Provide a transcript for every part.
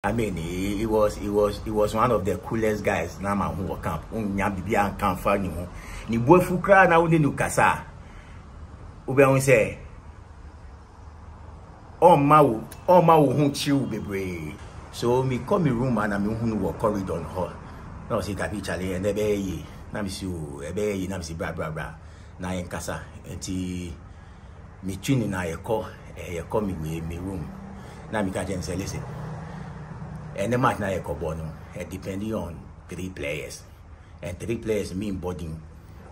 I mean, he was one of the coolest guys. Na man who camp. Nya bibi an camp fa ni ho. Ni bofu kra na woni nu kasa. Ube won say all ma wo hu chill bebre. So me come me room and me hu no corridor ho. Na see kapi chale and be yi. Na me see o e be yi na me see bra na yen kasa. Enti me twini na ye call me room. Na me ka jen say listen. And the match now depending on 3 players. And 3 players mean body,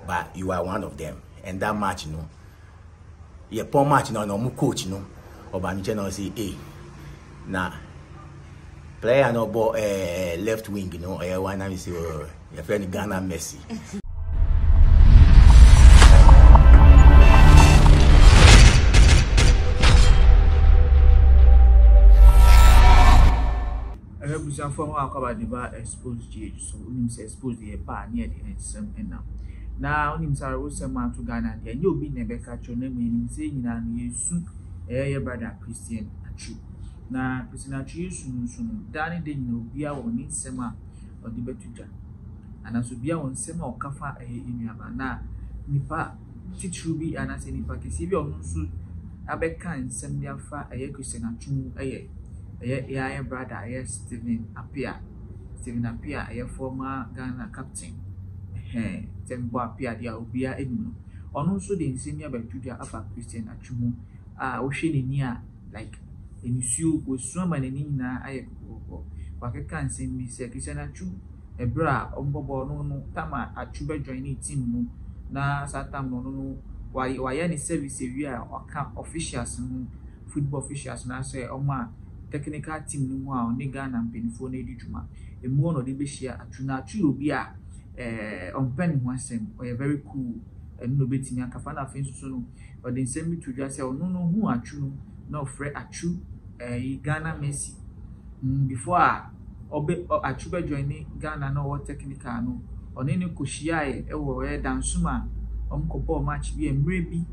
but you are one of them. And that match, you poor match no coach or by channel say, hey, now player no ball left wing, or one time say your friend Ghana Messi. Represent from our cover the Xposed GH, so we say Xposed the bar near the end some and now him Sarah man to Ghana, and you'll be never catch your name and saying you soon your brother Christian Atsu. Now Christian Atsu soon Danny didn't know be our need sema or the betuja. And as be on sema or kafa in Yamana Nipa teach Ruby and as any Pakistan or no soon Abeka and send their far a Christian Atsu a yeah, brother, yes, Appiah, a former Ghana captain. Tembo Appiah, the Obia Edmund. On also the senior by Julia Alpha Christian Atsu, Ocean near like in issue with some and Nina. I can't say Miss Christian Atsu, a bra, Ombo no Tama Atsuba joining team na Satam no why any service area or camp officials, football officials, and I say, Oma. Technical team no wa oni Ghana mpenifo na edwuma emu no de be hia atuna atu obi a on pen ho asem o very cool enu no betimi akafa na afenso so no o de nsem bi tudwa se ono no hu atu no na ofre atu Ghana Messi before a obe atu be join Ghana no wo technical no oni ne koshia e wo dansuma omkobo match bi emre bi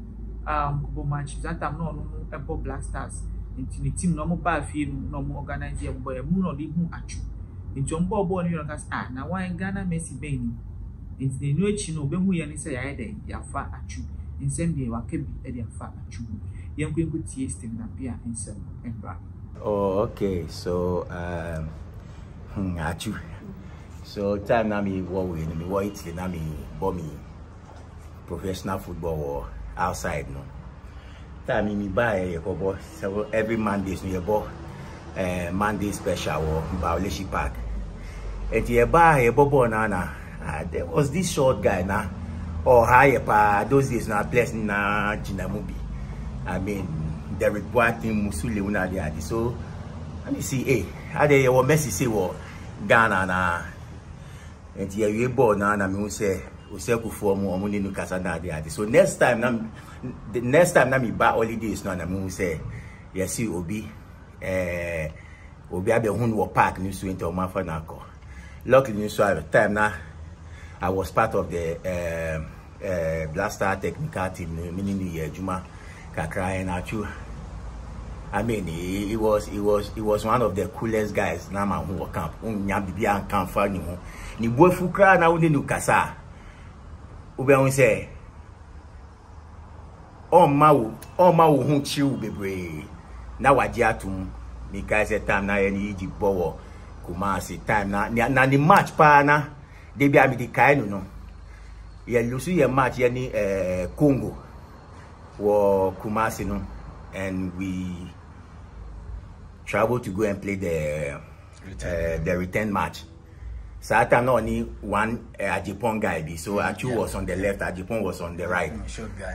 omkobo match that time no no ebo Black Stars into the team no more bad feel no more organize your boy no dey hu Atsu into ombo no you cast na why Ghana Messi beni into the new echi no be hu ye ni say ya dey ya fa Atsu insem dey waka bi e dey fa Atsu yen kwenku tie steam na Appiah insem embra. Oh, okay, so Atsu, so time na me what we me what Italy na me bomb professional football or outside no time me buy so every Mondays no your Monday special or Bauleshi Park. And you buy a bobo nana. There was this short guy na or higher pa those days na blessing na Jinamubi. I mean the reporting Musuli una de so let me see how they were Messi say what Ghana na and you born na me say Useku for more money no kasana de so next time na me back holidays na me say yes see obi abe hun wo park ni so into ma fa na ko luckily so at the time na I was part of the Blaster technical team meaning the Juma kakra and Atsu. I mean he was one of the coolest guys na man who camp nya bibi an camp fa ni ho ni bofu kra na woni nu kasa ube won say all ma wo hu chill bebre na waji atum mi kai say time na any Egypt bowo Kumasi time na the match pa na de bia mi di kai no ye lusu ye match ye ni Congo wo Kumasi no and we traveled to go and play the return match. So I time only one Japan guy be so Atsu was on the left, Japan was on the right.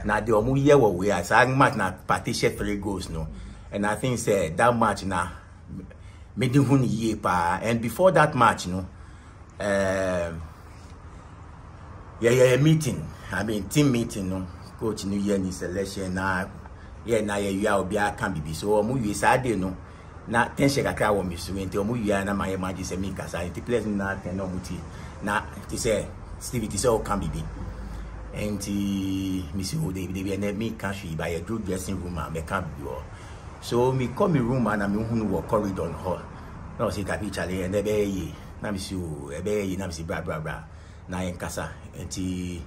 Now the omu year we are so match na partition 3 goals no, and I think say that match na made him year pa. And before that match no, meeting. I mean team meeting no, coach new year ni selection na you are be can be so omu we Saturday no. Na tension kakra wo misu enti omu yia na my imagine say me kasa enti place na ten no muti na ti say Steve ti say o can be enti misu o dey be na me can she by a group dressing room and me can be so me come me room and me hu no corridor ho no see kapi chale and ebe yi na mi si o ebe yi na mi si bra na yen kasa enti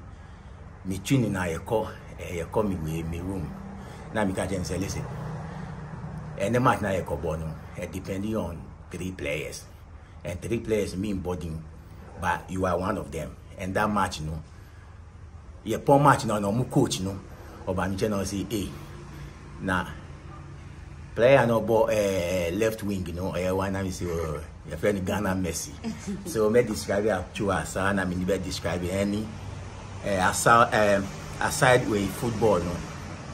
mi twini na ye ko mi we mi room na mi ka jen say listen and the match na ye ko bono depending on 3 players and 3 players mean body but you are one of them and that match ye poor match no mu coach oba mi channel say na player no ball left wing one na me say your friend Ghana Messi so me describe to us na me be describe any aside way football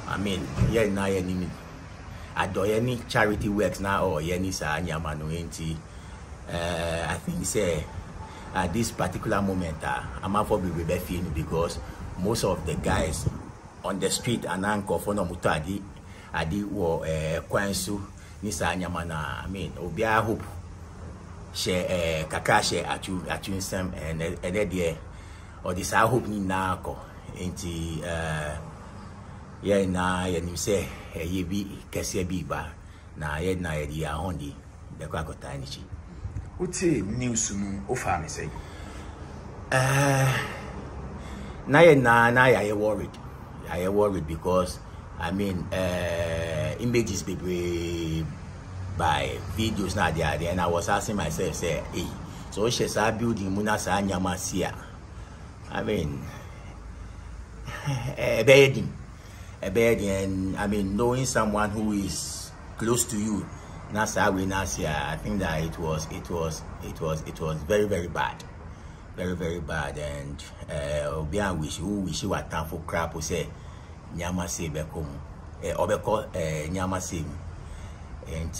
I mean here na ye ni adore any charity works now or any sa nyama no enti I think say at this particular moment I'm for be feeling because most of the guys on the street and anchor for no mutadi adi wo kwansu ni sa nyama na I mean obi I hope share kaka share Atsu nsem and there or this I hope ni na ko enti yeah na ye ni say ye bi kese bi ba na ye na ye dia hondi de kwa ko tani chi uti news no o fa me say na ye worried because I mean images be by videos na there and I was asking myself say so she say building muna sa nyama sia I mean a bed and I mean knowing someone who is close to you nasa we nasia I think that it was very bad and obi an wish what time for crap we say nyama se be kom obeko nyama se and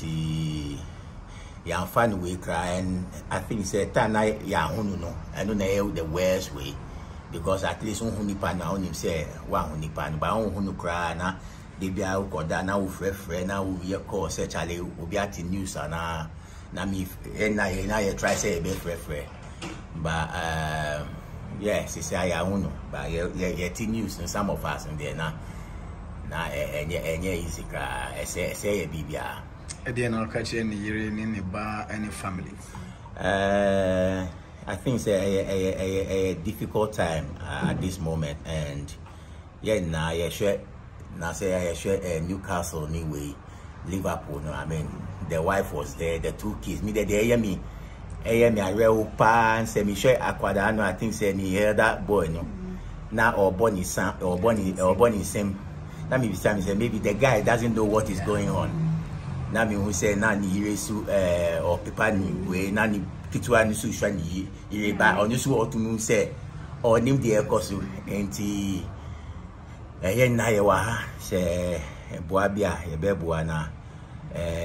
ya fan we cry and I think say tana ya hunu no eno na the worst way because at least on nipa na on him say one nipa but on hunu cry na they be out koda na wo frefre na wo ye call say chale obi at news na me na ye try say be frefre but yes say I uno but ye news and some of us in there na enye easy cry say ye bibia e dey na catch any yire ni ba any family I think it's a difficult time at this moment, and yeah, now say Newcastle anyway, Liverpool. No, I mean the wife was there, the 2 kids. Me, they hear me. I real pan say me sure Aquadano. I think say me hear that boy. No, now or Bonnie Sam or Bonnie same. That maybe say maybe the guy doesn't know what is going on. Now me who say na ni resu or people ni we na ni kitwa ni su shwa ni ire ba onu su otumu say or nim de ekoso enti ye na ye wa ha say boa bia ye be boa na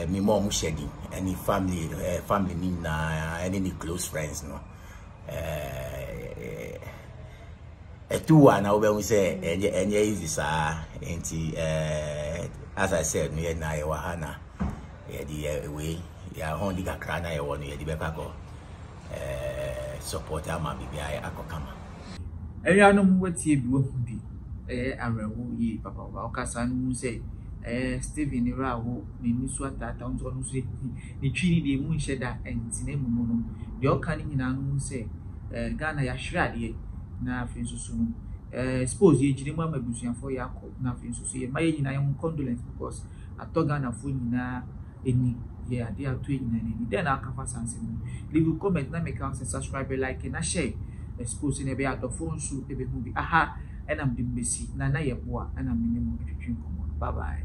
me mom shedi any family ni na any close friends no etuwa na we say enye easy sa enti as I said me na ye wa ha na the way ya hondi kakra na ye wonu ye di be kako support ama bibia akokama eyanom wetie bi wo bi arewo yi papa wa okasa no say Steven Irawo ni nisu atata onto no so ni twini de mu nheda entine mu no de oka ni nyina no say Ghana ya hwrade na afenso so no Xposed ye jire mu amabusuafo yakọ na afenso so ye maye nyina ye condolence because Ghana fo nyina any yeah they are doing any then I can fancy leave a comment na make us subscribe like and share Xposed in a be out of phone so e be aha and I'm the Messi na ye boa and I'm minimum between come on bye bye.